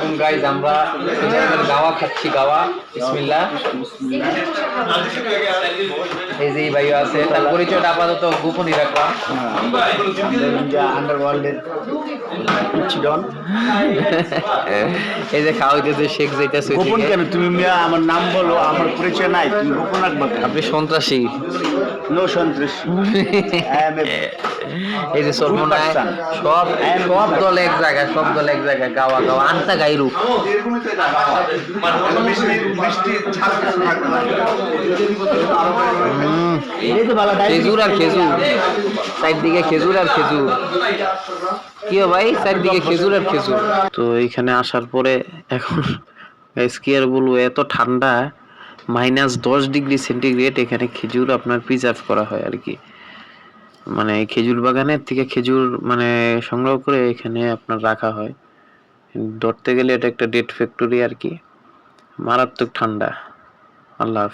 এখন গাইজ আমরা গাওয়া খাচ্ছি, গাওয়া। বিসমিল্লাহ। এই যে ভাই আছে, তার পরিচয়টা আপাতত গোপনই রাখলাম। আন্ডারওয়ার্ল্ডের ডন। এই যে খাওয়া হইতেছে, শেখ যাইতেছে। গোপন কেন তুমি মিয়া? আমার নাম বলো, আমার পরিচয় নাই, তুমি গোপন রাখবা কেন? আপনি সন্ত্রাসী। নো সন্ত্রাসী। এই যে সর্বনায় সব সব দলে এক জায়গায়, সব দলে এক জায়গায়, গাওয়া গাওয়া আনতা গাইরু। খেজুর আর খেজুর, চারদিকে খেজুর আর খেজুর। কি ভাই, চারদিকে খেজুর আর খেজুর। তো এইখানে আসার পরে এখন কি আর বলবো, এত ঠান্ডা, -10 ডিগ্রি সেন্টিগ্রেড। এখানে খেজুর আপনার প্রিজার্ভ করা হয় আর কি, মানে খেজুর বাগানের থেকে খেজুর মানে সংগ্রহ করে এখানে আপনার রাখা হয়। ধরতে গেলে এটা একটা ডেট ফ্যাক্টরি আর কি। মারাত্মক ঠান্ডা। আল্লাহ হাফেজ।